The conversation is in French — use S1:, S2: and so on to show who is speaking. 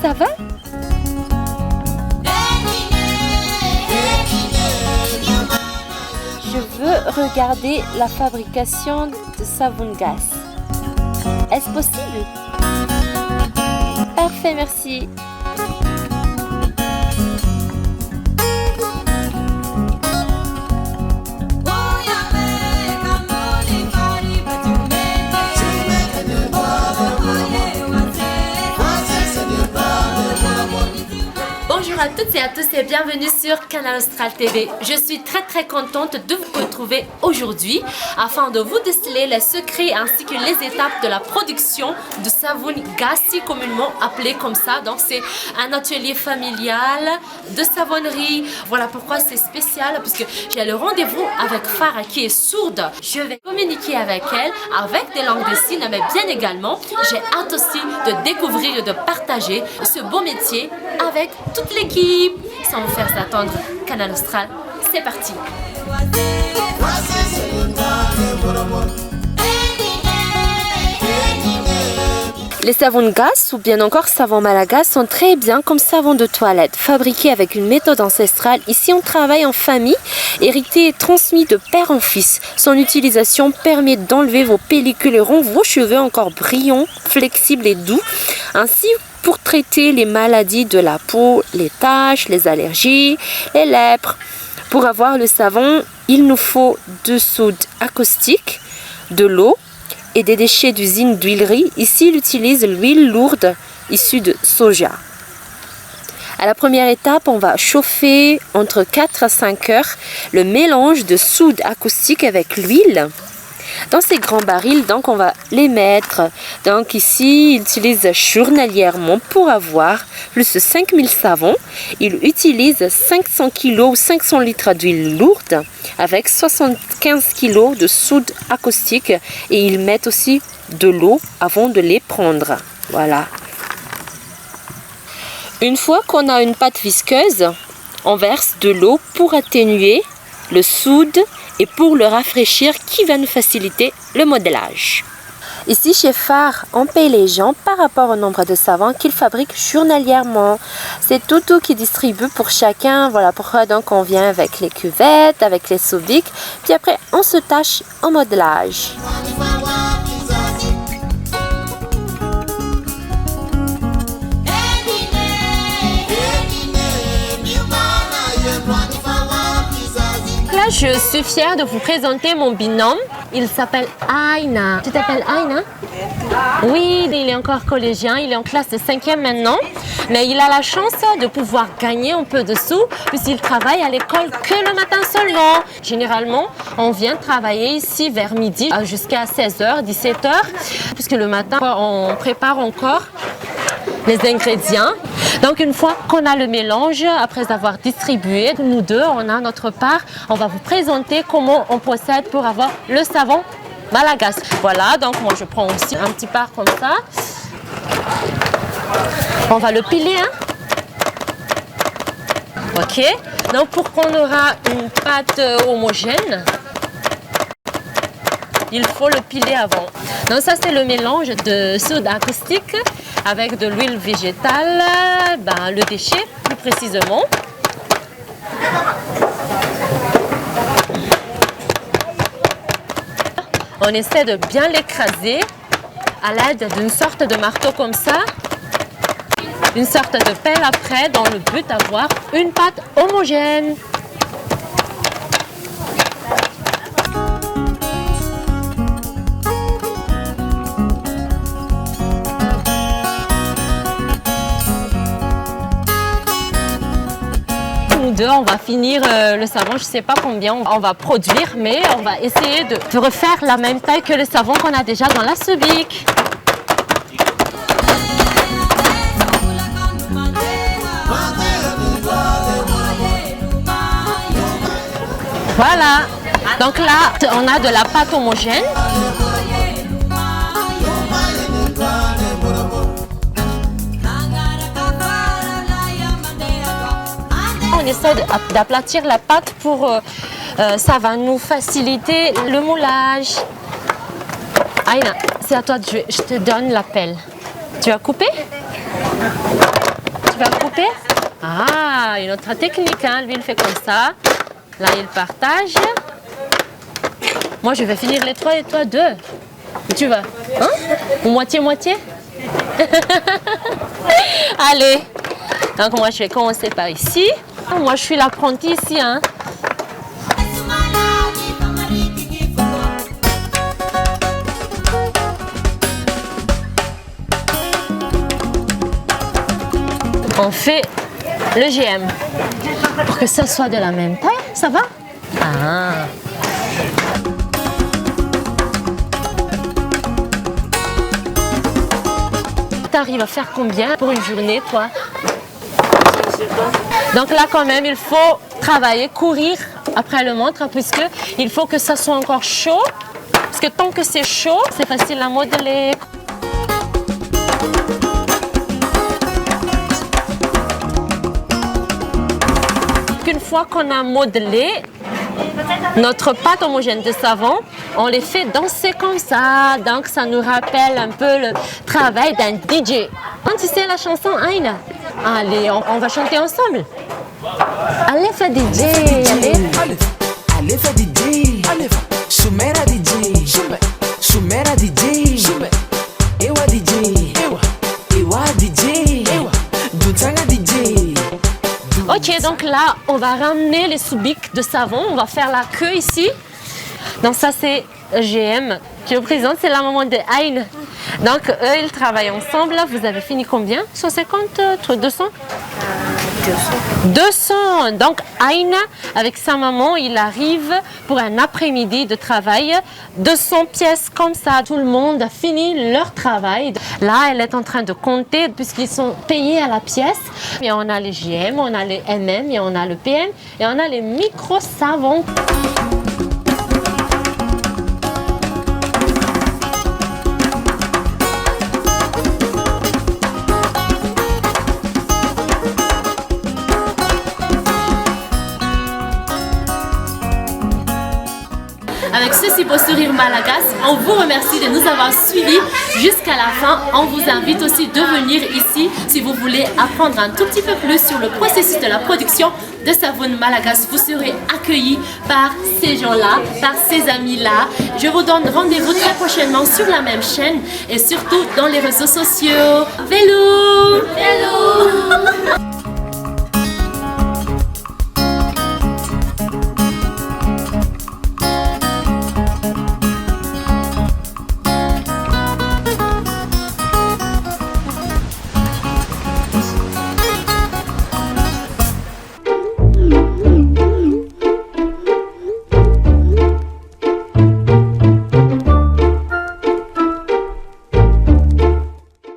S1: ça va? Je veux regarder la fabrication de savon de gaz. Est-ce possible? Parfait, merci. Bonjour à toutes et à tous et bienvenue sur Canal Austral TV. Je suis très contente de vous retrouver aujourd'hui afin de vous déceler les secrets ainsi que les étapes de la production de savon gaz, si communément appelé comme ça. Donc c'est un atelier familial de savonnerie. Voilà pourquoi c'est spécial, parce que j'ai le rendez-vous avec Farah qui est sourde. Je vais communiquer avec elle avec des langues de signes, mais bien également j'ai hâte aussi de découvrir et de partager ce beau métier avec toute l'équipe. Sans vous faire attendre, Canal Austral, c'est parti. Les savons de gaz ou bien encore savons Malaga sont très bien comme savon de toilette, fabriqués avec une méthode ancestrale. Ici, on travaille en famille, hérité et transmis de père en fils. Son utilisation permet d'enlever vos pellicules et rend vos cheveux encore brillants, flexibles et doux. Ainsi, pour traiter les maladies de la peau, les taches, les allergies, les lèpres. Pour avoir le savon, il nous faut de soude acoustique, de l'eau et des déchets d'usine d'huilerie. Ici, il utilise l'huile lourde issue de soja. À la première étape, on va chauffer entre 4 à 5 heures le mélange de soude acoustique avec l'huile. Dans ces grands barils, donc on va les mettre. Donc ici, il utilise journalièrement pour avoir plus de 5000 savons. Il utilise 500 kg ou 500 litres d'huile lourde avec 75 kg de soude acoustique et ils mettent aussi de l'eau avant de les prendre. Voilà. Une fois qu'on a une pâte visqueuse, on verse de l'eau pour atténuer le soude et pour le rafraîchir qui va nous faciliter le modelage. Ici chez Farah, on paye les gens par rapport au nombre de savons qu'ils fabriquent journalièrement. C'est Toto qui distribue pour chacun. Voilà pourquoi donc on vient avec les cuvettes, avec les sous-bics. Puis après on se tâche en modelage. Là, je suis fière de vous présenter mon binôme. Il s'appelle Aina. Tu t'appelles Aina? Oui, il est encore collégien. Il est en classe de 5e maintenant. Mais il a la chance de pouvoir gagner un peu de sous puisqu'il travaille à l'école que le matin seulement. Généralement, on vient travailler ici vers midi jusqu'à 16h, 17h. Puisque le matin, on prépare encore les ingrédients. Donc une fois qu'on a le mélange, après avoir distribué, nous deux, on a notre part. On va vous présenter comment on procède pour avoir le savon Malagas. Voilà, donc moi je prends aussi un petit part comme ça. On va le piler, hein? Ok, donc pour qu'on aura une pâte homogène, il faut le piler avant. Donc ça c'est le mélange de soude acoustique avec de l'huile végétale, le déchet plus précisément. On essaie de bien l'écraser à l'aide d'une sorte de marteau comme ça, une sorte de pelle après dans le but d'avoir une pâte homogène. On va finir le savon, je ne sais pas combien on va produire, mais on va essayer de refaire la même taille que le savon qu'on a déjà dans la sous-bic. Voilà, donc là on a de la pâte homogène. On essaie d'aplatir la pâte pour ça va nous faciliter le moulage. Aïna, c'est à toi de jouer. Je te donne la pelle. Tu vas couper? Tu vas couper? Ah, une autre technique, hein. Lui, il fait comme ça. Là, il partage. Moi, je vais finir les 3 et toi 2. Où tu vas? Hein? Ou moitié-moitié? Allez. Donc, moi, je vais commencer par ici. Moi, je suis l'apprentie ici, hein. On fait le GM pour que ça soit de la même taille, ça va? Ah. Tu arrives à faire combien pour une journée, toi? Donc là, quand même, il faut travailler, courir après le montre, puisque il faut que ça soit encore chaud. Parce que tant que c'est chaud, c'est facile à modeler. Une fois qu'on a modelé notre pâte homogène de savon, on les fait danser comme ça. Donc ça nous rappelle un peu le travail d'un DJ. Tu sais la chanson Aïna? Allez, on va chanter ensemble. Allez, fais DJ. Allez, fais DJ. Soumera DJ. Soumera DJ. Ewa DJ. Ewa DJ. Dutsanga DJ. Ok, donc là, on va ramener les sous-bics de savon. On va faire la queue ici. Donc ça, c'est GM qui représente, c'est la maman de Aïn. Donc eux, ils travaillent ensemble. Vous avez fini combien? 150, 200? 200. Donc Aïn, avec sa maman, il arrive pour un après-midi de travail. 200 pièces comme ça. Tout le monde a fini leur travail. Là, elle est en train de compter puisqu'ils sont payés à la pièce. Et on a les GM, on a les MM, et on a le PM, et on a les micro-savons. Avec ce si beau sourire malagasy, on vous remercie de nous avoir suivis jusqu'à la fin. On vous invite aussi de venir ici si vous voulez apprendre un tout petit peu plus sur le processus de la production de savon malagasy. Vous serez accueillis par ces gens-là, par ces amis-là. Je vous donne rendez-vous très prochainement sur la même chaîne et surtout dans les réseaux sociaux. Vélo!